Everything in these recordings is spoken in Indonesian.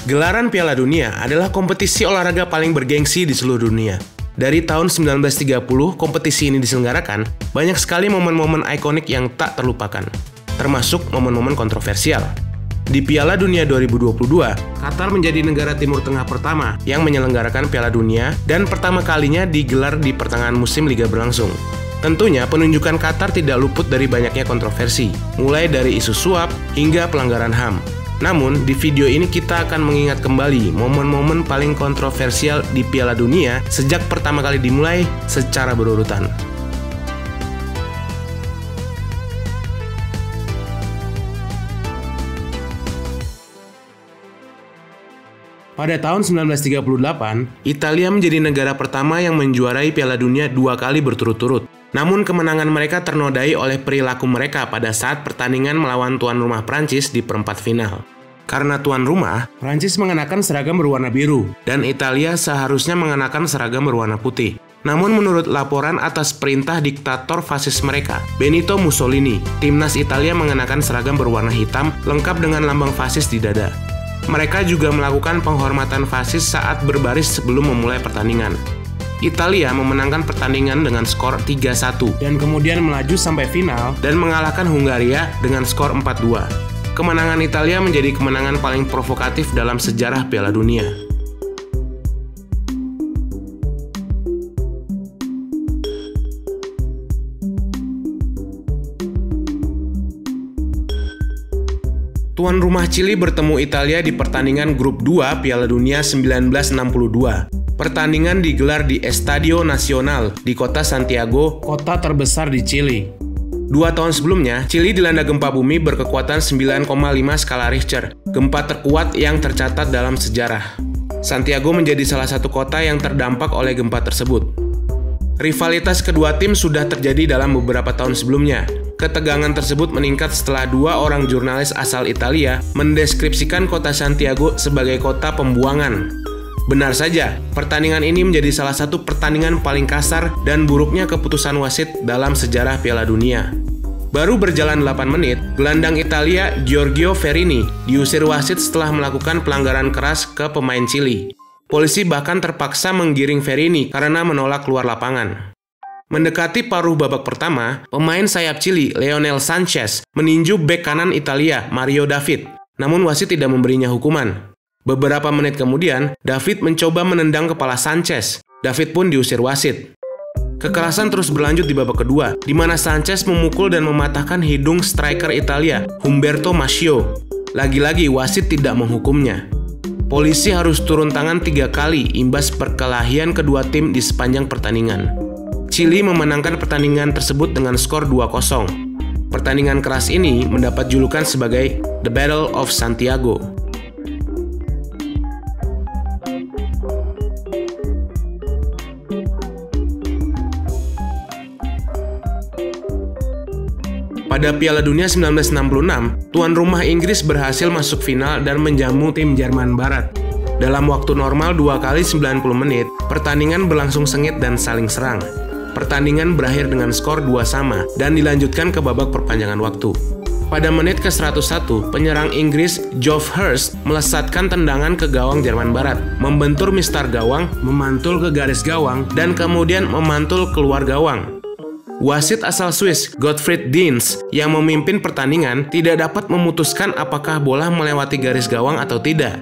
Gelaran Piala Dunia adalah kompetisi olahraga paling bergengsi di seluruh dunia. Dari tahun 1930 kompetisi ini diselenggarakan, banyak sekali momen-momen ikonik yang tak terlupakan, termasuk momen-momen kontroversial. Di Piala Dunia 2022, Qatar menjadi negara Timur Tengah pertama yang menyelenggarakan Piala Dunia dan pertama kalinya digelar di pertengahan musim liga berlangsung. Tentunya penunjukan Qatar tidak luput dari banyaknya kontroversi, mulai dari isu suap hingga pelanggaran HAM. Namun, di video ini kita akan mengingat kembali momen-momen paling kontroversial di Piala Dunia sejak pertama kali dimulai secara berurutan. Pada tahun 1938, Italia menjadi negara pertama yang menjuarai Piala Dunia 2 kali berturut-turut. Namun kemenangan mereka ternodai oleh perilaku mereka pada saat pertandingan melawan tuan rumah Prancis di perempat final. Karena tuan rumah, Prancis mengenakan seragam berwarna biru, dan Italia seharusnya mengenakan seragam berwarna putih. Namun menurut laporan atas perintah diktator fasis mereka, Benito Mussolini, timnas Italia mengenakan seragam berwarna hitam lengkap dengan lambang fasis di dada. Mereka juga melakukan penghormatan fasis saat berbaris sebelum memulai pertandingan. Italia memenangkan pertandingan dengan skor 3-1 dan kemudian melaju sampai final dan mengalahkan Hungaria dengan skor 4-2. Kemenangan Italia menjadi kemenangan paling provokatif dalam sejarah Piala Dunia. Tuan rumah Chili bertemu Italia di pertandingan grup 2 Piala Dunia 1962. Pertandingan digelar di Estadio Nacional di kota Santiago, kota terbesar di Chili. 2 tahun sebelumnya, Chili dilanda gempa bumi berkekuatan 9,5 skala Richter, gempa terkuat yang tercatat dalam sejarah. Santiago menjadi salah satu kota yang terdampak oleh gempa tersebut. Rivalitas kedua tim sudah terjadi dalam beberapa tahun sebelumnya. Ketegangan tersebut meningkat setelah 2 orang jurnalis asal Italia mendeskripsikan kota Santiago sebagai kota pembuangan. Benar saja, pertandingan ini menjadi salah satu pertandingan paling kasar dan buruknya keputusan wasit dalam sejarah Piala Dunia. Baru berjalan 8 menit, gelandang Italia Giorgio Verini diusir wasit setelah melakukan pelanggaran keras ke pemain Chili. Polisi bahkan terpaksa menggiring Verini karena menolak keluar lapangan. Mendekati paruh babak pertama, pemain sayap Chili Lionel Sanchez meninju bek kanan Italia Mario David, namun wasit tidak memberinya hukuman. Beberapa menit kemudian, David mencoba menendang kepala Sanchez. David pun diusir wasit. Kekerasan terus berlanjut di babak kedua, di mana Sanchez memukul dan mematahkan hidung striker Italia, Humberto Maschio. Lagi-lagi wasit tidak menghukumnya. Polisi harus turun tangan 3 kali imbas perkelahian kedua tim di sepanjang pertandingan. Chili memenangkan pertandingan tersebut dengan skor 2-0. Pertandingan keras ini mendapat julukan sebagai The Battle of Santiago. Pada Piala Dunia 1966, tuan rumah Inggris berhasil masuk final dan menjamu tim Jerman Barat. Dalam waktu normal 2 kali 90 menit, pertandingan berlangsung sengit dan saling serang. Pertandingan berakhir dengan skor 2-2 dan dilanjutkan ke babak perpanjangan waktu. Pada menit ke-101, penyerang Inggris Geoff Hurst melesatkan tendangan ke gawang Jerman Barat, membentur mistar gawang, memantul ke garis gawang, dan kemudian memantul keluar gawang. Wasit asal Swiss, Gottfried Dienz, yang memimpin pertandingan tidak dapat memutuskan apakah bola melewati garis gawang atau tidak.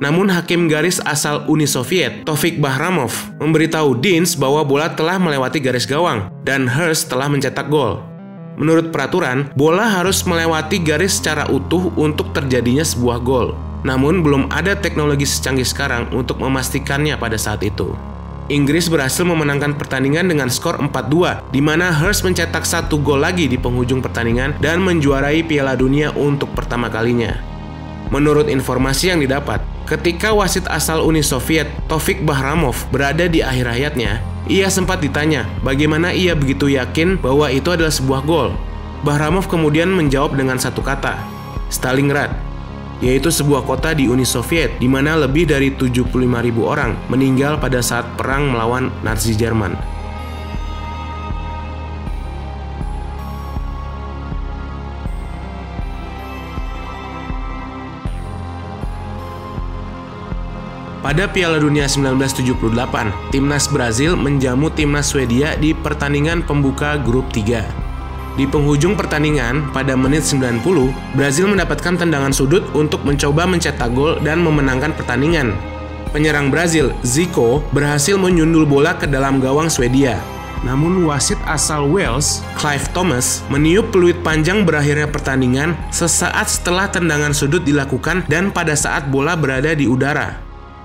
Namun hakim garis asal Uni Soviet, Taufik Bahramov, memberitahu Dienz bahwa bola telah melewati garis gawang dan Hurst telah mencetak gol. Menurut peraturan, bola harus melewati garis secara utuh untuk terjadinya sebuah gol. Namun belum ada teknologi secanggih sekarang untuk memastikannya pada saat itu. Inggris berhasil memenangkan pertandingan dengan skor 4-2, di mana Hurst mencetak 1 gol lagi di penghujung pertandingan dan menjuarai Piala Dunia untuk pertama kalinya. Menurut informasi yang didapat, ketika wasit asal Uni Soviet, Taufik Bahramov, berada di akhir hayatnya, ia sempat ditanya bagaimana ia begitu yakin bahwa itu adalah sebuah gol. Bahramov kemudian menjawab dengan satu kata, Stalingrad, yaitu sebuah kota di Uni Soviet di mana lebih dari 75.000 orang meninggal pada saat perang melawan Nazi Jerman. Pada Piala Dunia 1978, timnas Brazil menjamu timnas Swedia di pertandingan pembuka grup 3. Di penghujung pertandingan, pada menit 90, Brazil mendapatkan tendangan sudut untuk mencoba mencetak gol dan memenangkan pertandingan. Penyerang Brazil, Zico, berhasil menyundul bola ke dalam gawang Swedia. Namun wasit asal Wales, Clive Thomas, meniup peluit panjang berakhirnya pertandingan sesaat setelah tendangan sudut dilakukan dan pada saat bola berada di udara.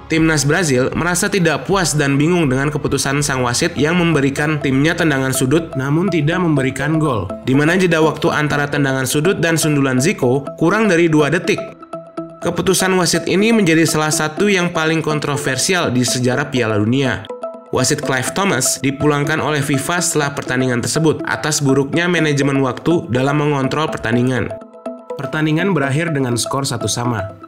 Timnas Brazil merasa tidak puas dan bingung dengan keputusan sang wasit yang memberikan timnya tendangan sudut namun tidak memberikan gol, di mana jeda waktu antara tendangan sudut dan sundulan Zico kurang dari 2 detik. Keputusan wasit ini menjadi salah satu yang paling kontroversial di sejarah Piala Dunia. Wasit Clive Thomas dipulangkan oleh FIFA setelah pertandingan tersebut atas buruknya manajemen waktu dalam mengontrol pertandingan. Pertandingan berakhir dengan skor 1-1.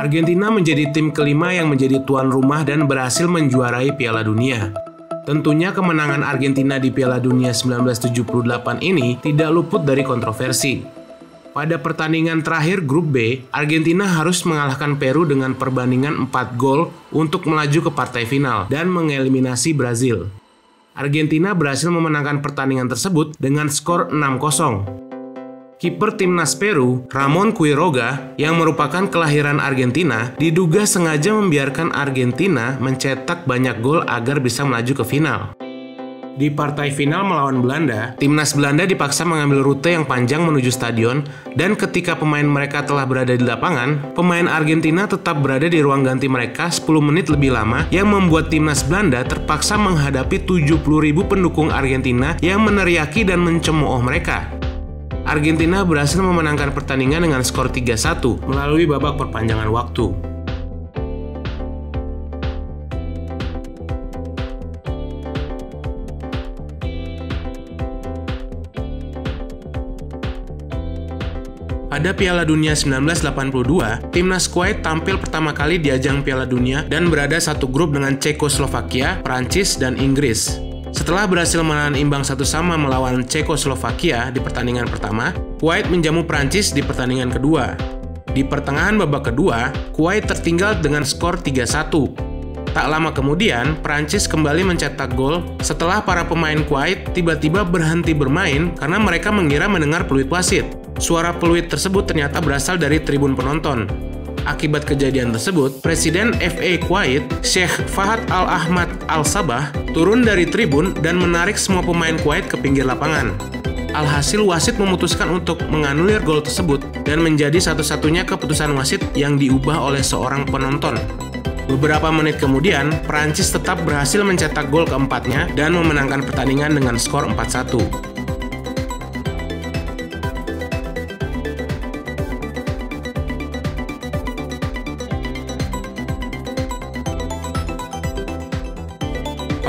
Argentina menjadi tim kelima yang menjadi tuan rumah dan berhasil menjuarai Piala Dunia. Tentunya kemenangan Argentina di Piala Dunia 1978 ini tidak luput dari kontroversi. Pada pertandingan terakhir grup B, Argentina harus mengalahkan Peru dengan perbandingan 4 gol untuk melaju ke partai final dan mengeliminasi Brazil. Argentina berhasil memenangkan pertandingan tersebut dengan skor 6-0. Kiper timnas Peru, Ramon Quiroga, yang merupakan kelahiran Argentina, diduga sengaja membiarkan Argentina mencetak banyak gol agar bisa melaju ke final. Di partai final melawan Belanda, timnas Belanda dipaksa mengambil rute yang panjang menuju stadion, dan ketika pemain mereka telah berada di lapangan, pemain Argentina tetap berada di ruang ganti mereka 10 menit lebih lama, yang membuat timnas Belanda terpaksa menghadapi 70.000 pendukung Argentina yang meneriaki dan mencemooh mereka. Argentina berhasil memenangkan pertandingan dengan skor 3-1 melalui babak perpanjangan waktu. Pada Piala Dunia 1982, timnas Kuwait tampil pertama kali di ajang Piala Dunia dan berada satu grup dengan Cekoslovakia, Prancis, dan Inggris. Setelah berhasil menahan imbang 1-1 melawan Cekoslovakia di pertandingan pertama, Kuwait menjamu Prancis di pertandingan kedua. Di pertengahan babak kedua, Kuwait tertinggal dengan skor 3-1. Tak lama kemudian, Prancis kembali mencetak gol setelah para pemain Kuwait tiba-tiba berhenti bermain karena mereka mengira mendengar peluit wasit. Suara peluit tersebut ternyata berasal dari tribun penonton. Akibat kejadian tersebut, Presiden FA Kuwait, Sheikh Fahad Al-Ahmad Al-Sabah, turun dari tribun dan menarik semua pemain Kuwait ke pinggir lapangan. Alhasil wasit memutuskan untuk menganulir gol tersebut dan menjadi satu-satunya keputusan wasit yang diubah oleh seorang penonton. Beberapa menit kemudian, Prancis tetap berhasil mencetak gol keempatnya dan memenangkan pertandingan dengan skor 4-1.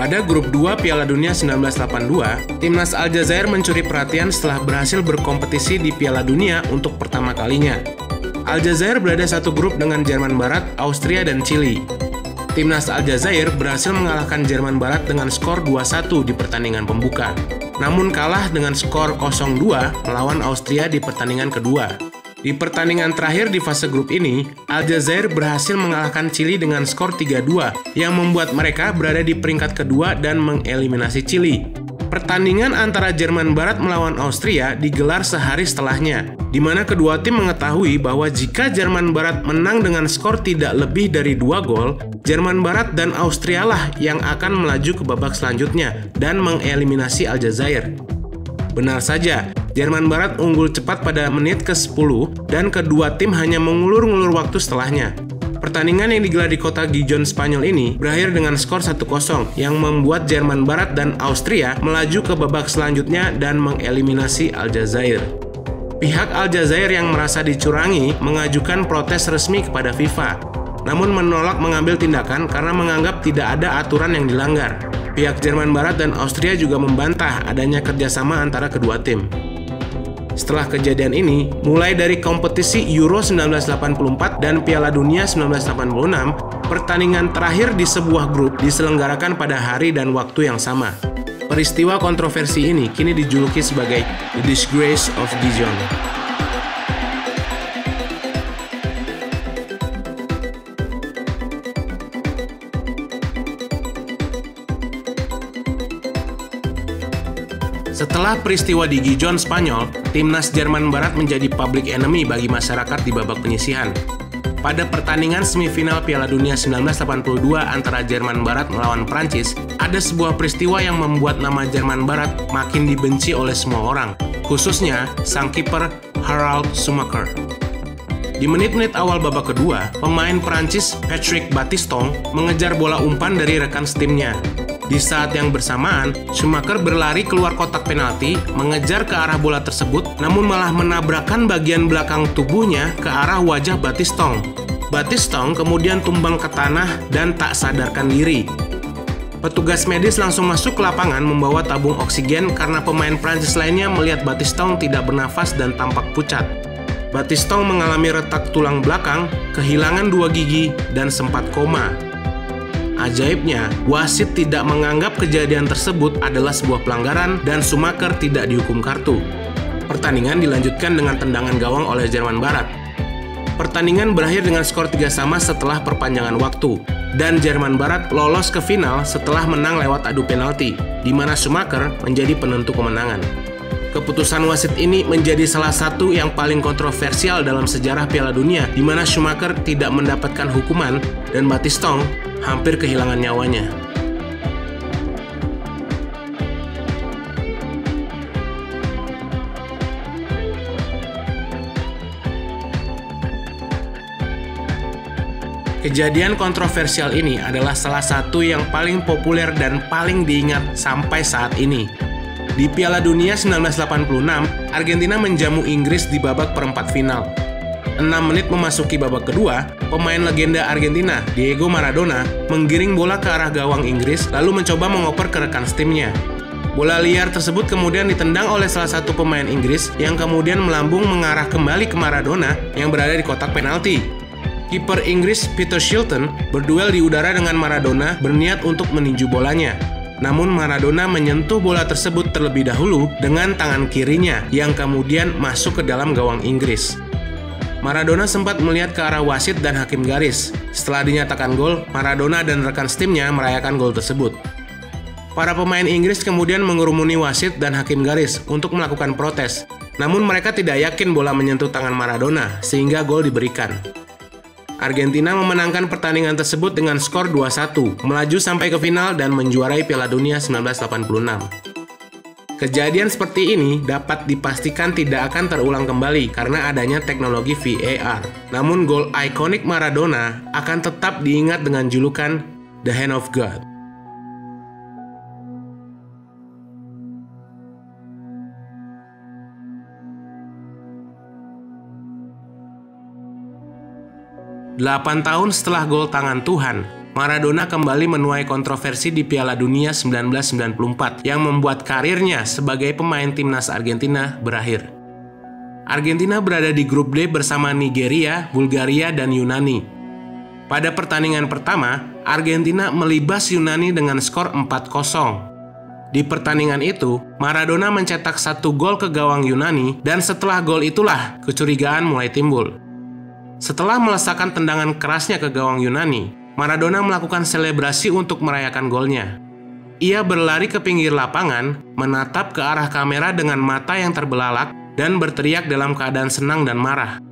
Pada grup 2 Piala Dunia 1982, timnas Aljazair mencuri perhatian setelah berhasil berkompetisi di Piala Dunia untuk pertama kalinya. Aljazair berada satu grup dengan Jerman Barat, Austria, dan Chili. Timnas Aljazair berhasil mengalahkan Jerman Barat dengan skor 2-1 di pertandingan pembuka, namun kalah dengan skor 0-2 melawan Austria di pertandingan kedua. Di pertandingan terakhir di fase grup ini, Aljazair berhasil mengalahkan Chili dengan skor 3-2 yang membuat mereka berada di peringkat kedua dan mengeliminasi Chili. Pertandingan antara Jerman Barat melawan Austria digelar sehari setelahnya, di mana kedua tim mengetahui bahwa jika Jerman Barat menang dengan skor tidak lebih dari 2 gol, Jerman Barat dan Austria lah yang akan melaju ke babak selanjutnya dan mengeliminasi Aljazair. Benar saja, Jerman Barat unggul cepat pada menit ke-10 dan kedua tim hanya mengulur-ngulur waktu setelahnya. Pertandingan yang digelar di kota Gijón, Spanyol ini berakhir dengan skor 1-0 yang membuat Jerman Barat dan Austria melaju ke babak selanjutnya dan mengeliminasi Aljazair. Pihak Aljazair yang merasa dicurangi mengajukan protes resmi kepada FIFA, namun menolak mengambil tindakan karena menganggap tidak ada aturan yang dilanggar. Pihak Jerman Barat dan Austria juga membantah adanya kerjasama antara kedua tim. Setelah kejadian ini, mulai dari kompetisi Euro 1984 dan Piala Dunia 1986, pertandingan terakhir di sebuah grup diselenggarakan pada hari dan waktu yang sama. Peristiwa kontroversi ini kini dijuluki sebagai The Disgrace of Dijon. Setelah peristiwa di Gijon, Spanyol, timnas Jerman Barat menjadi public enemy bagi masyarakat di babak penyisihan. Pada pertandingan semifinal Piala Dunia 1982 antara Jerman Barat melawan Prancis, ada sebuah peristiwa yang membuat nama Jerman Barat makin dibenci oleh semua orang, khususnya sang kiper Harald Schumacher. Di menit-menit awal babak kedua, pemain Prancis Patrick Battiston mengejar bola umpan dari rekan setimnya. Di saat yang bersamaan, Schumacher berlari keluar kotak penalti, mengejar ke arah bola tersebut, namun malah menabrakkan bagian belakang tubuhnya ke arah wajah Battiston. Battiston kemudian tumbang ke tanah dan tak sadarkan diri. Petugas medis langsung masuk ke lapangan membawa tabung oksigen karena pemain Prancis lainnya melihat Battiston tidak bernafas dan tampak pucat. Battiston mengalami retak tulang belakang, kehilangan 2 gigi, dan sempat koma. Ajaibnya, wasit tidak menganggap kejadian tersebut adalah sebuah pelanggaran dan Schumacher tidak dihukum kartu. Pertandingan dilanjutkan dengan tendangan gawang oleh Jerman Barat. Pertandingan berakhir dengan skor 3-3 setelah perpanjangan waktu, dan Jerman Barat lolos ke final setelah menang lewat adu penalti, di mana Schumacher menjadi penentu kemenangan. Keputusan wasit ini menjadi salah satu yang paling kontroversial dalam sejarah Piala Dunia, di mana Schumacher tidak mendapatkan hukuman dan Battiston hampir kehilangan nyawanya. Kejadian kontroversial ini adalah salah satu yang paling populer dan paling diingat sampai saat ini. Di Piala Dunia 1986, Argentina menjamu Inggris di babak perempat final. 6 menit memasuki babak kedua, pemain legenda Argentina, Diego Maradona, menggiring bola ke arah gawang Inggris lalu mencoba mengoper ke rekan setimnya. Bola liar tersebut kemudian ditendang oleh salah satu pemain Inggris yang kemudian melambung mengarah kembali ke Maradona yang berada di kotak penalti. Kiper Inggris Peter Shilton berduel di udara dengan Maradona berniat untuk meninju bolanya. Namun Maradona menyentuh bola tersebut terlebih dahulu dengan tangan kirinya yang kemudian masuk ke dalam gawang Inggris. Maradona sempat melihat ke arah wasit dan hakim garis. Setelah dinyatakan gol, Maradona dan rekan setimnya merayakan gol tersebut. Para pemain Inggris kemudian mengerumuni wasit dan hakim garis untuk melakukan protes. Namun mereka tidak yakin bola menyentuh tangan Maradona, sehingga gol diberikan. Argentina memenangkan pertandingan tersebut dengan skor 2-1, melaju sampai ke final dan menjuarai Piala Dunia 1986. Kejadian seperti ini dapat dipastikan tidak akan terulang kembali karena adanya teknologi VAR. Namun gol ikonik Maradona akan tetap diingat dengan julukan The Hand of God. Delapan tahun setelah gol tangan Tuhan, Maradona kembali menuai kontroversi di Piala Dunia 1994 yang membuat karirnya sebagai pemain timnas Argentina berakhir. Argentina berada di grup D bersama Nigeria, Bulgaria, dan Yunani. Pada pertandingan pertama, Argentina melibas Yunani dengan skor 4-0. Di pertandingan itu, Maradona mencetak 1 gol ke gawang Yunani dan setelah gol itulah kecurigaan mulai timbul. Setelah melesakan tendangan kerasnya ke gawang Yunani, Maradona melakukan selebrasi untuk merayakan golnya. Ia berlari ke pinggir lapangan, menatap ke arah kamera dengan mata yang terbelalak, dan berteriak dalam keadaan senang dan marah.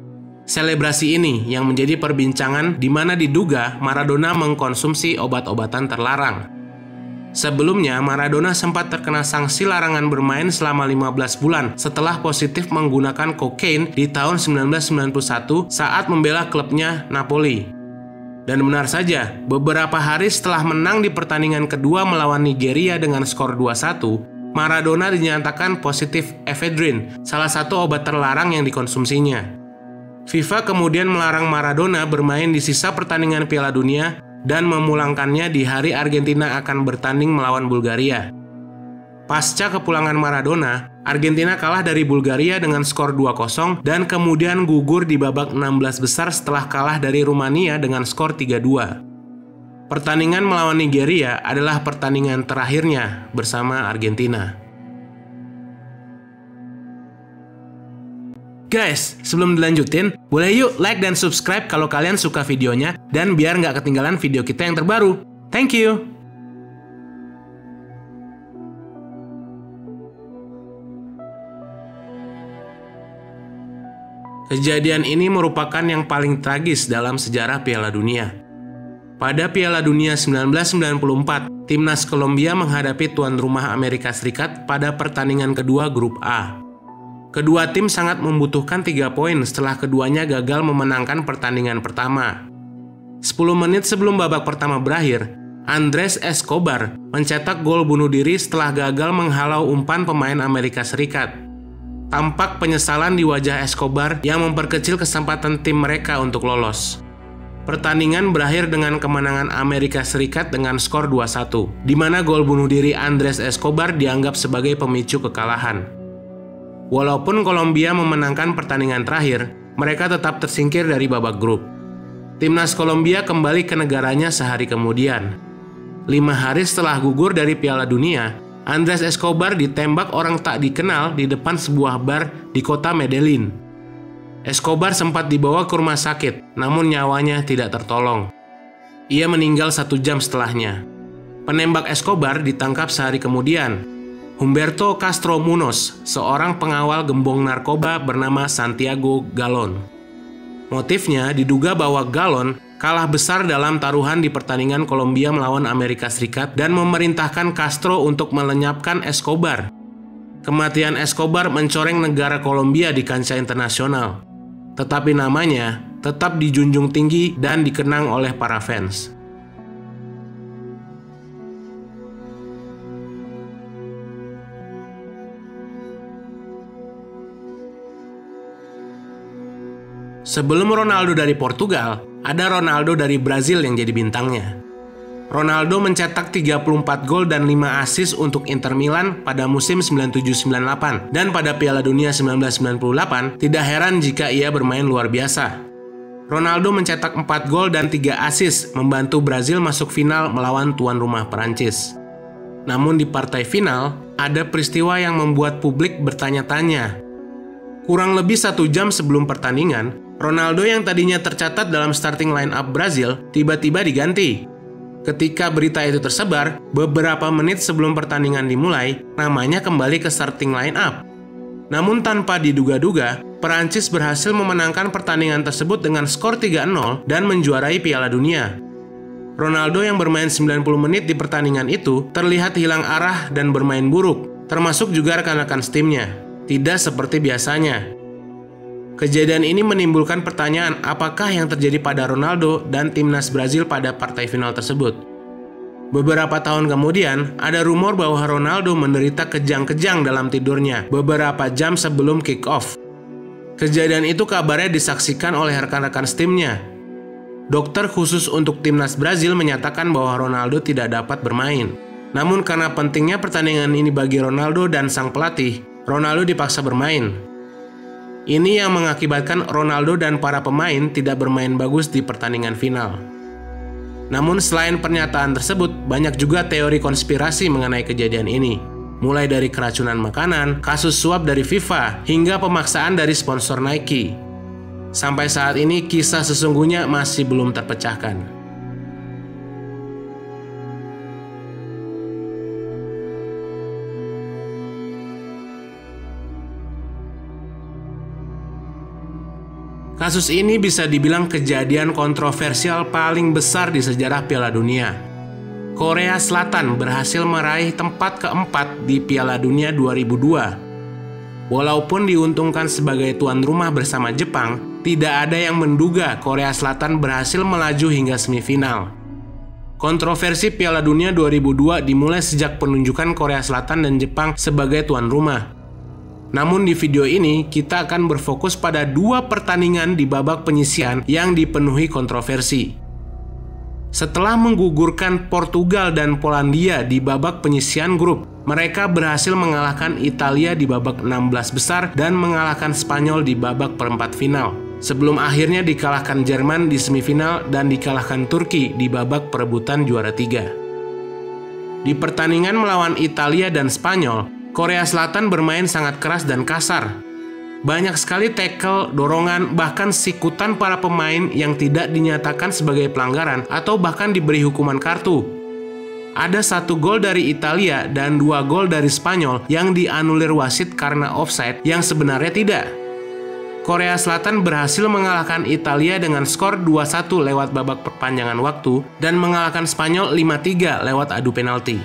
Selebrasi ini yang menjadi perbincangan di mana diduga Maradona mengkonsumsi obat-obatan terlarang. Sebelumnya, Maradona sempat terkena sanksi larangan bermain selama 15 bulan setelah positif menggunakan kokain di tahun 1991 saat membela klubnya Napoli. Dan benar saja, beberapa hari setelah menang di pertandingan kedua melawan Nigeria dengan skor 2-1, Maradona dinyatakan positif ephedrine, salah satu obat terlarang yang dikonsumsinya. FIFA kemudian melarang Maradona bermain di sisa pertandingan Piala Dunia dan memulangkannya di hari Argentina akan bertanding melawan Bulgaria. Pasca kepulangan Maradona, Argentina kalah dari Bulgaria dengan skor 2-0 dan kemudian gugur di babak 16 besar setelah kalah dari Rumania dengan skor 3-2. Pertandingan melawan Nigeria adalah pertandingan terakhirnya bersama Argentina. Guys, sebelum dilanjutin, boleh yuk like dan subscribe kalau kalian suka videonya dan biar nggak ketinggalan video kita yang terbaru. Thank you! Kejadian ini merupakan yang paling tragis dalam sejarah Piala Dunia. Pada Piala Dunia 1994, timnas Kolombia menghadapi tuan rumah Amerika Serikat pada pertandingan kedua Grup A. Kedua tim sangat membutuhkan 3 poin setelah keduanya gagal memenangkan pertandingan pertama. 10 menit sebelum babak pertama berakhir, Andrés Escobar mencetak gol bunuh diri setelah gagal menghalau umpan pemain Amerika Serikat. Tampak penyesalan di wajah Escobar yang memperkecil kesempatan tim mereka untuk lolos. Pertandingan berakhir dengan kemenangan Amerika Serikat dengan skor 2-1, di mana gol bunuh diri Andrés Escobar dianggap sebagai pemicu kekalahan. Walaupun Kolombia memenangkan pertandingan terakhir, mereka tetap tersingkir dari babak grup. Timnas Kolombia kembali ke negaranya sehari kemudian. 5 hari setelah gugur dari Piala Dunia, Andrés Escobar ditembak orang tak dikenal di depan sebuah bar di kota Medellin. Escobar sempat dibawa ke rumah sakit, namun nyawanya tidak tertolong. Ia meninggal 1 jam setelahnya. Penembak Escobar ditangkap sehari kemudian. Humberto Castro Munoz, seorang pengawal gembong narkoba bernama Santiago Galón. Motifnya diduga bahwa Galón kalah besar dalam taruhan di pertandingan Kolombia melawan Amerika Serikat dan memerintahkan Castro untuk melenyapkan Escobar. Kematian Escobar mencoreng negara Kolombia di kancah internasional, tetapi namanya tetap dijunjung tinggi dan dikenang oleh para fans. Sebelum Ronaldo dari Portugal, ada Ronaldo dari Brazil yang jadi bintangnya. Ronaldo mencetak 34 gol dan 5 assist untuk Inter Milan pada musim 97-98 dan pada Piala Dunia 1998 tidak heran jika ia bermain luar biasa. Ronaldo mencetak 4 gol dan 3 assist membantu Brazil masuk final melawan tuan rumah Perancis. Namun di partai final, ada peristiwa yang membuat publik bertanya-tanya. Kurang lebih 1 jam sebelum pertandingan, Ronaldo yang tadinya tercatat dalam starting line up Brazil tiba-tiba diganti. Ketika berita itu tersebar, beberapa menit sebelum pertandingan dimulai, namanya kembali ke starting line up. Namun tanpa diduga-duga, Perancis berhasil memenangkan pertandingan tersebut dengan skor 3-0 dan menjuarai Piala Dunia. Ronaldo yang bermain 90 menit di pertandingan itu terlihat hilang arah dan bermain buruk, termasuk juga rekan-rekan timnya. Tidak seperti biasanya. Kejadian ini menimbulkan pertanyaan apakah yang terjadi pada Ronaldo dan timnas Brazil pada partai final tersebut. Beberapa tahun kemudian, ada rumor bahwa Ronaldo menderita kejang-kejang dalam tidurnya beberapa jam sebelum kick-off. Kejadian itu kabarnya disaksikan oleh rekan-rekan timnya. Dokter khusus untuk timnas Brazil menyatakan bahwa Ronaldo tidak dapat bermain. Namun karena pentingnya pertandingan ini bagi Ronaldo dan sang pelatih, Ronaldo dipaksa bermain. Ini yang mengakibatkan Ronaldo dan para pemain tidak bermain bagus di pertandingan final. Namun selain pernyataan tersebut, banyak juga teori konspirasi mengenai kejadian ini. Mulai dari keracunan makanan, kasus suap dari FIFA, hingga pemaksaan dari sponsor Nike. Sampai saat ini kisah sesungguhnya masih belum terpecahkan. Kasus ini bisa dibilang kejadian kontroversial paling besar di sejarah Piala Dunia. Korea Selatan berhasil meraih tempat keempat di Piala Dunia 2002. Walaupun diuntungkan sebagai tuan rumah bersama Jepang, tidak ada yang menduga Korea Selatan berhasil melaju hingga semifinal. Kontroversi Piala Dunia 2002 dimulai sejak penunjukan Korea Selatan dan Jepang sebagai tuan rumah. Namun di video ini kita akan berfokus pada 2 pertandingan di babak penyisihan yang dipenuhi kontroversi. Setelah menggugurkan Portugal dan Polandia di babak penyisihan grup, mereka berhasil mengalahkan Italia di babak 16 besar dan mengalahkan Spanyol di babak perempat final. sebelum akhirnya dikalahkan Jerman di semifinal dan dikalahkan Turki di babak perebutan juara 3. Di pertandingan melawan Italia dan Spanyol, Korea Selatan bermain sangat keras dan kasar. Banyak sekali tackle, dorongan, bahkan sikutan para pemain yang tidak dinyatakan sebagai pelanggaran atau bahkan diberi hukuman kartu. Ada 1 gol dari Italia dan 2 gol dari Spanyol yang dianulir wasit karena offside yang sebenarnya tidak. Korea Selatan berhasil mengalahkan Italia dengan skor 2-1 lewat babak perpanjangan waktu dan mengalahkan Spanyol 5-3 lewat adu penalti.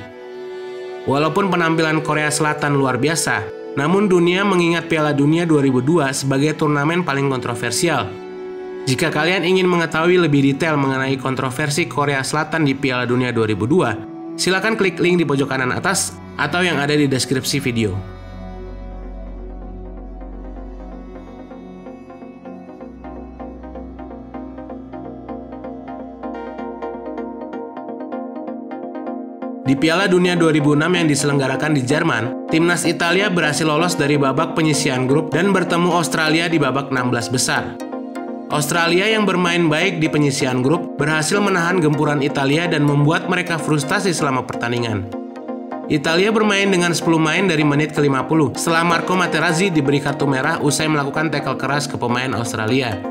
Walaupun penampilan Korea Selatan luar biasa, namun dunia mengingat Piala Dunia 2002 sebagai turnamen paling kontroversial. Jika kalian ingin mengetahui lebih detail mengenai kontroversi Korea Selatan di Piala Dunia 2002, silakan klik link di pojok kanan atas atau yang ada di deskripsi video. Di Piala Dunia 2006 yang diselenggarakan di Jerman, timnas Italia berhasil lolos dari babak penyisihan grup dan bertemu Australia di babak 16 besar. Australia yang bermain baik di penyisihan grup berhasil menahan gempuran Italia dan membuat mereka frustasi selama pertandingan. Italia bermain dengan 10 main dari menit ke-50 setelah Marco Materazzi diberi kartu merah usai melakukan tackle keras ke pemain Australia.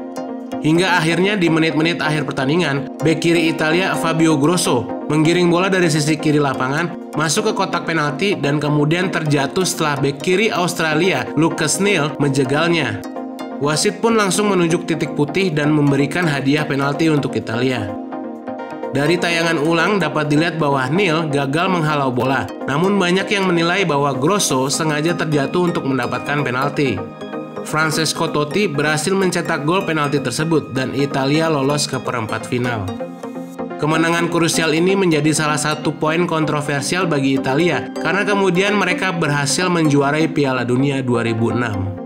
Hingga akhirnya di menit-menit akhir pertandingan, bek kiri Italia Fabio Grosso menggiring bola dari sisi kiri lapangan masuk ke kotak penalti dan kemudian terjatuh setelah bek kiri Australia Lucas Neal menjegalnya. Wasit pun langsung menunjuk titik putih dan memberikan hadiah penalti untuk Italia. Dari tayangan ulang dapat dilihat bahwa Neal gagal menghalau bola, namun banyak yang menilai bahwa Grosso sengaja terjatuh untuk mendapatkan penalti. Francesco Totti berhasil mencetak gol penalti tersebut dan Italia lolos ke perempat final. Kemenangan krusial ini menjadi salah satu poin kontroversial bagi Italia karena kemudian mereka berhasil menjuarai Piala Dunia 2006.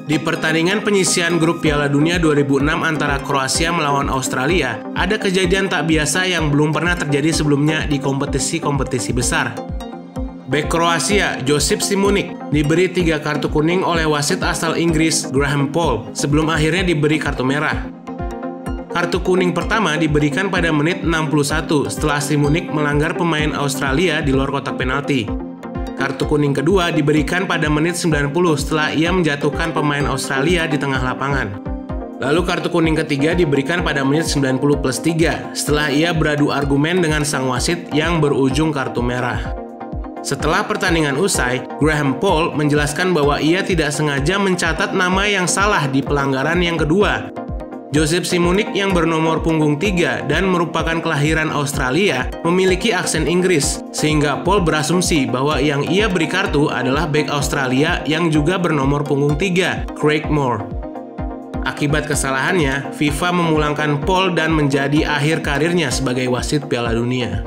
Di pertandingan penyisihan grup Piala Dunia 2006 antara Kroasia melawan Australia, ada kejadian tak biasa yang belum pernah terjadi sebelumnya di kompetisi-kompetisi besar. Bek Kroasia, Josip Šimunić, diberi 3 kartu kuning oleh wasit asal Inggris Graham Poll sebelum akhirnya diberi kartu merah. Kartu kuning pertama diberikan pada menit 61 setelah Šimunić melanggar pemain Australia di luar kotak penalti. Kartu kuning kedua diberikan pada menit 90 setelah ia menjatuhkan pemain Australia di tengah lapangan. Lalu kartu kuning ketiga diberikan pada menit 90+3 setelah ia beradu argumen dengan sang wasit yang berujung kartu merah. Setelah pertandingan usai, Graham Poll menjelaskan bahwa ia tidak sengaja mencatat nama yang salah di pelanggaran yang kedua. Josip Šimunić yang bernomor punggung 3 dan merupakan kelahiran Australia memiliki aksen Inggris, sehingga Poll berasumsi bahwa yang ia beri kartu adalah bek Australia yang juga bernomor punggung 3, Craig Moore. Akibat kesalahannya, FIFA memulangkan Poll dan menjadi akhir karirnya sebagai wasit Piala Dunia.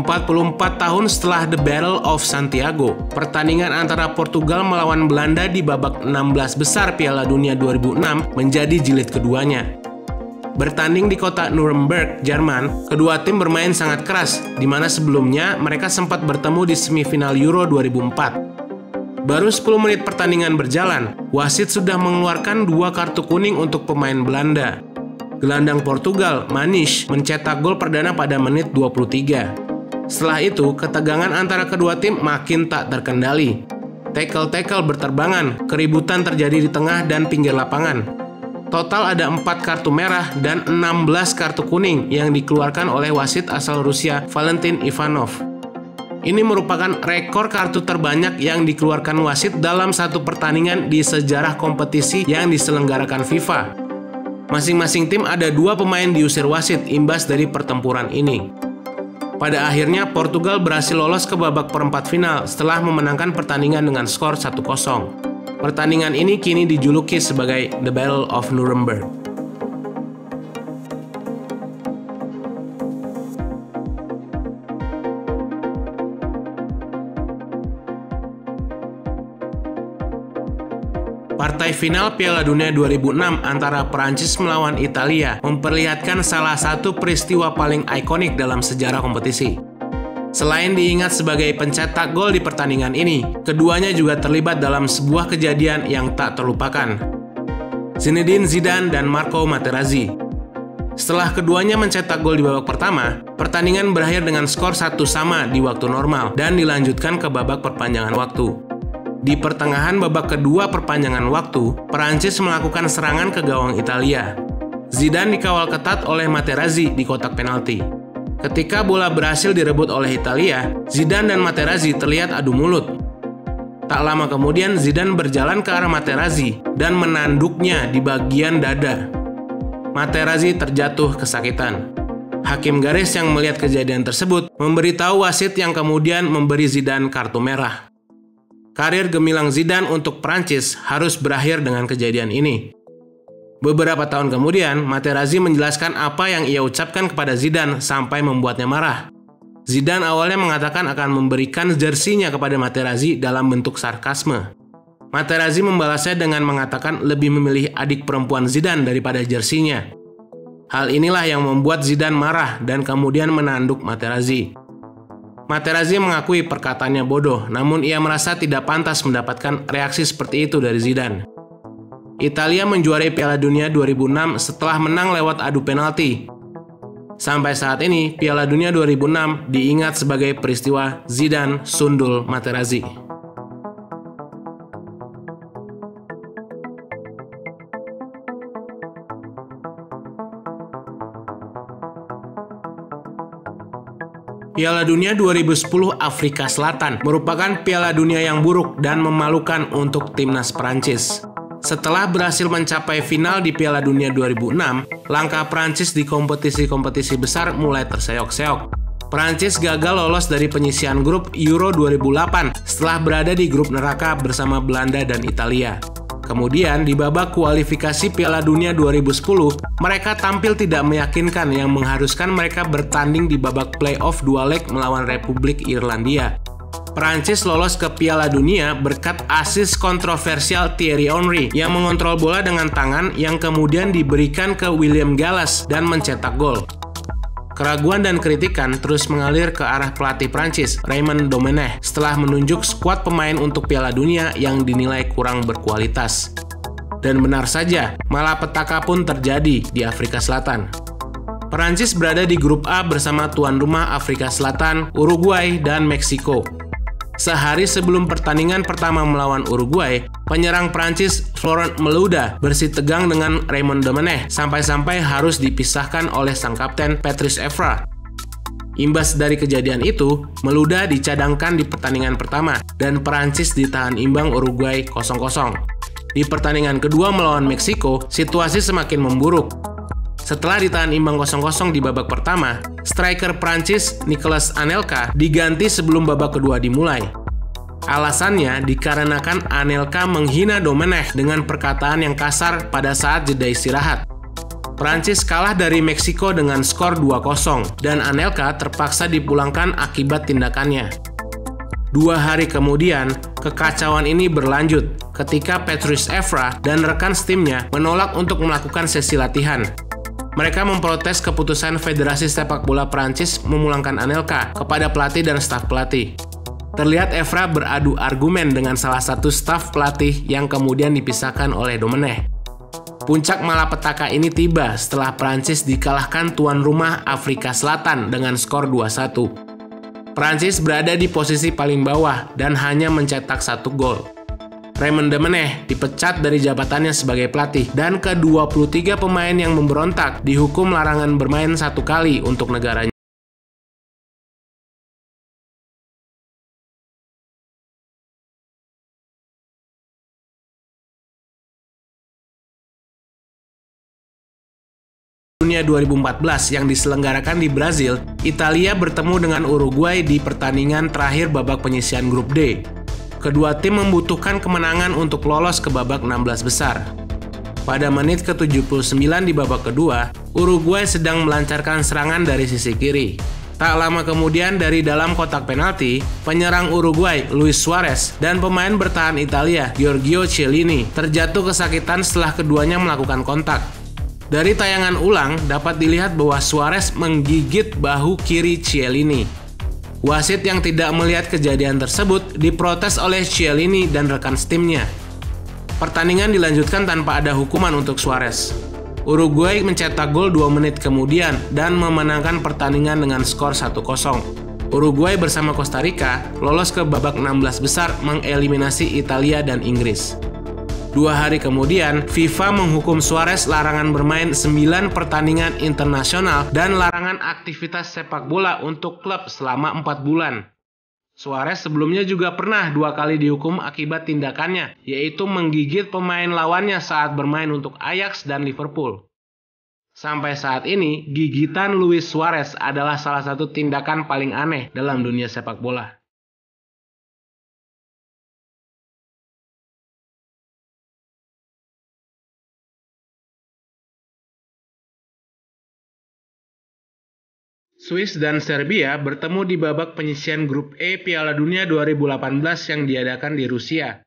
...44 tahun setelah The Battle of Santiago, pertandingan antara Portugal melawan Belanda di babak 16 besar Piala Dunia 2006 menjadi jilid keduanya. Bertanding di kota Nuremberg, Jerman, kedua tim bermain sangat keras, di mana sebelumnya mereka sempat bertemu di semifinal Euro 2004. Baru 10 menit pertandingan berjalan, wasit sudah mengeluarkan 2 kartu kuning untuk pemain Belanda. Gelandang Portugal, Maniche, mencetak gol perdana pada menit 23. Setelah itu, ketegangan antara kedua tim makin tak terkendali. Tackle-tackle berterbangan, keributan terjadi di tengah dan pinggir lapangan. Total ada 4 kartu merah dan 16 kartu kuning yang dikeluarkan oleh wasit asal Rusia Valentin Ivanov. Ini merupakan rekor kartu terbanyak yang dikeluarkan wasit dalam satu pertandingan di sejarah kompetisi yang diselenggarakan FIFA. Masing-masing tim ada 2 pemain diusir wasit imbas dari pertempuran ini. Pada akhirnya, Portugal berhasil lolos ke babak perempat final setelah memenangkan pertandingan dengan skor 1-0. Pertandingan ini kini dijuluki sebagai The Battle of Nuremberg. Nilai final Piala Dunia 2006 antara Prancis melawan Italia memperlihatkan salah satu peristiwa paling ikonik dalam sejarah kompetisi. Selain diingat sebagai pencetak gol di pertandingan ini, keduanya juga terlibat dalam sebuah kejadian yang tak terlupakan. Zinedine Zidane dan Marco Materazzi. Setelah keduanya mencetak gol di babak pertama, pertandingan berakhir dengan skor 1-1 di waktu normal dan dilanjutkan ke babak perpanjangan waktu. Di pertengahan babak kedua perpanjangan waktu, Prancis melakukan serangan ke gawang Italia. Zidane dikawal ketat oleh Materazzi di kotak penalti. Ketika bola berhasil direbut oleh Italia, Zidane dan Materazzi terlihat adu mulut. Tak lama kemudian Zidane berjalan ke arah Materazzi dan menanduknya di bagian dada. Materazzi terjatuh kesakitan. Hakim garis yang melihat kejadian tersebut memberitahu wasit yang kemudian memberi Zidane kartu merah. Karir gemilang Zidane untuk Prancis harus berakhir dengan kejadian ini. Beberapa tahun kemudian, Materazzi menjelaskan apa yang ia ucapkan kepada Zidane sampai membuatnya marah. Zidane awalnya mengatakan akan memberikan jersinya kepada Materazzi dalam bentuk sarkasme. Materazzi membalasnya dengan mengatakan lebih memilih adik perempuan Zidane daripada jersinya. Hal inilah yang membuat Zidane marah dan kemudian menanduk Materazzi. Materazzi mengakui perkataannya bodoh, namun ia merasa tidak pantas mendapatkan reaksi seperti itu dari Zidane. Italia menjuarai Piala Dunia 2006 setelah menang lewat adu penalti. Sampai saat ini, Piala Dunia 2006 diingat sebagai peristiwa Zidane sundul Materazzi. Piala Dunia 2010 Afrika Selatan merupakan Piala Dunia yang buruk dan memalukan untuk timnas Prancis. Setelah berhasil mencapai final di Piala Dunia 2006, langkah Prancis di kompetisi-kompetisi besar mulai terseok-seok. Prancis gagal lolos dari penyisihan grup Euro 2008 setelah berada di grup neraka bersama Belanda dan Italia. Kemudian di babak kualifikasi Piala Dunia 2010, mereka tampil tidak meyakinkan yang mengharuskan mereka bertanding di babak playoff 2 leg melawan Republik Irlandia. Prancis lolos ke Piala Dunia berkat asis kontroversial Thierry Henry yang mengontrol bola dengan tangan yang kemudian diberikan ke William Gallas dan mencetak gol. Keraguan dan kritikan terus mengalir ke arah pelatih Prancis, Raymond Domenech, setelah menunjuk skuad pemain untuk Piala Dunia yang dinilai kurang berkualitas. Dan benar saja, malapetaka pun terjadi di Afrika Selatan. Prancis berada di grup A bersama tuan rumah Afrika Selatan, Uruguay, dan Meksiko. Sehari sebelum pertandingan pertama melawan Uruguay, penyerang Prancis Florent Malouda bersitegang dengan Raymond Domenech sampai-sampai harus dipisahkan oleh sang kapten Patrice Evra. Imbas dari kejadian itu, Malouda dicadangkan di pertandingan pertama dan Prancis ditahan imbang Uruguay 0-0. Di pertandingan kedua melawan Meksiko, situasi semakin memburuk. Setelah ditahan imbang 0-0 di babak pertama, striker Prancis Nicolas Anelka diganti sebelum babak kedua dimulai. Alasannya dikarenakan Anelka menghina Domenech dengan perkataan yang kasar pada saat jeda istirahat. Prancis kalah dari Meksiko dengan skor 2-0 dan Anelka terpaksa dipulangkan akibat tindakannya. 2 hari kemudian, kekacauan ini berlanjut ketika Patrice Evra dan rekan setimnya menolak untuk melakukan sesi latihan. Mereka memprotes keputusan Federasi Sepak Bola Prancis memulangkan Anelka kepada pelatih dan staf pelatih. Terlihat Evra beradu argumen dengan salah satu staf pelatih yang kemudian dipisahkan oleh Domenech. Puncak malapetaka ini tiba setelah Prancis dikalahkan tuan rumah Afrika Selatan dengan skor 2-1. Prancis berada di posisi paling bawah dan hanya mencetak 1 gol. Raymond Domenech dipecat dari jabatannya sebagai pelatih dan ke-23 pemain yang memberontak dihukum larangan bermain 1 kali untuk negaranya. Dunia 2014 yang diselenggarakan di Brazil, Italia bertemu dengan Uruguay di pertandingan terakhir babak penyisihan grup D. Kedua tim membutuhkan kemenangan untuk lolos ke babak 16 besar. Pada menit ke-79 di babak kedua, Uruguay sedang melancarkan serangan dari sisi kiri. Tak lama kemudian dari dalam kotak penalti, penyerang Uruguay Luis Suarez dan pemain bertahan Italia Giorgio Chiellini terjatuh kesakitan setelah keduanya melakukan kontak. Dari tayangan ulang dapat dilihat bahwa Suarez menggigit bahu kiri Chiellini. Wasit yang tidak melihat kejadian tersebut diprotes oleh Chiellini dan rekan setimnya. Pertandingan dilanjutkan tanpa ada hukuman untuk Suarez. Uruguay mencetak gol 2 menit kemudian dan memenangkan pertandingan dengan skor 1-0. Uruguay bersama Costa Rica lolos ke babak 16 besar mengeliminasi Italia dan Inggris. 2 hari kemudian, FIFA menghukum Suarez larangan bermain 9 pertandingan internasional dan larangan aktivitas sepak bola untuk klub selama 4 bulan. Suarez sebelumnya juga pernah 2 kali dihukum akibat tindakannya, yaitu menggigit pemain lawannya saat bermain untuk Ajax dan Liverpool. Sampai saat ini, gigitan Luis Suarez adalah salah satu tindakan paling aneh dalam dunia sepak bola. Swiss dan Serbia bertemu di babak penyisihan grup E Piala Dunia 2018 yang diadakan di Rusia.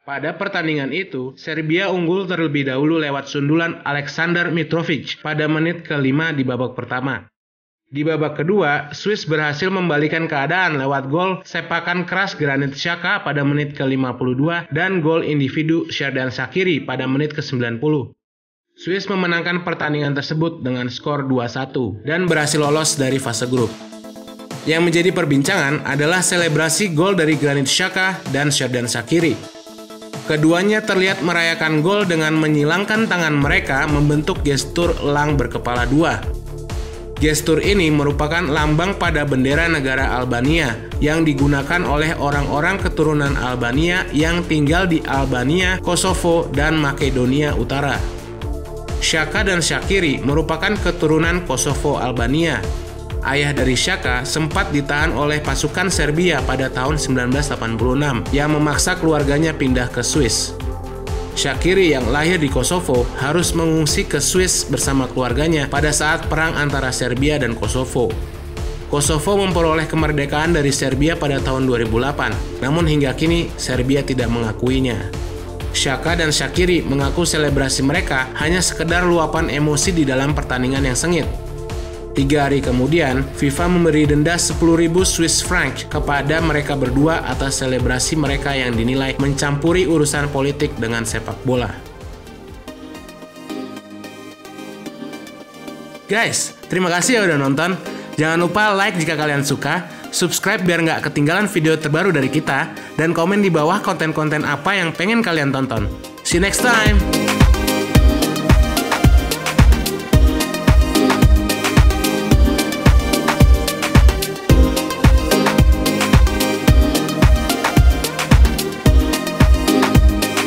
Pada pertandingan itu, Serbia unggul terlebih dahulu lewat sundulan Aleksandar Mitrovic pada menit ke-5 di babak pertama. Di babak kedua, Swiss berhasil membalikan keadaan lewat gol sepakan keras Granit Xhaka pada menit ke-52 dan gol individu Xherdan Shaqiri pada menit ke-90. Swiss memenangkan pertandingan tersebut dengan skor 2-1 dan berhasil lolos dari fase grup. Yang menjadi perbincangan adalah selebrasi gol dari Granit Xhaka dan Xherdan Shaqiri. Keduanya terlihat merayakan gol dengan menyilangkan tangan mereka membentuk gestur elang berkepala dua. Gestur ini merupakan lambang pada bendera negara Albania yang digunakan oleh orang-orang keturunan Albania yang tinggal di Albania, Kosovo, dan Makedonia Utara. Xhaka dan Shaqiri merupakan keturunan Kosovo Albania. Ayah dari Xhaka sempat ditahan oleh pasukan Serbia pada tahun 1986 yang memaksa keluarganya pindah ke Swiss. Shaqiri yang lahir di Kosovo harus mengungsi ke Swiss bersama keluarganya pada saat perang antara Serbia dan Kosovo. Kosovo memperoleh kemerdekaan dari Serbia pada tahun 2008, namun hingga kini Serbia tidak mengakuinya. Xhaka dan Shaqiri mengaku selebrasi mereka hanya sekedar luapan emosi di dalam pertandingan yang sengit. 3 hari kemudian, FIFA memberi denda 10.000 Swiss franc kepada mereka berdua atas selebrasi mereka yang dinilai mencampuri urusan politik dengan sepak bola. Guys, terima kasih ya udah nonton. Jangan lupa like jika kalian suka, subscribe biar nggak ketinggalan video terbaru dari kita, dan komen di bawah konten-konten apa yang pengen kalian tonton. See you next time!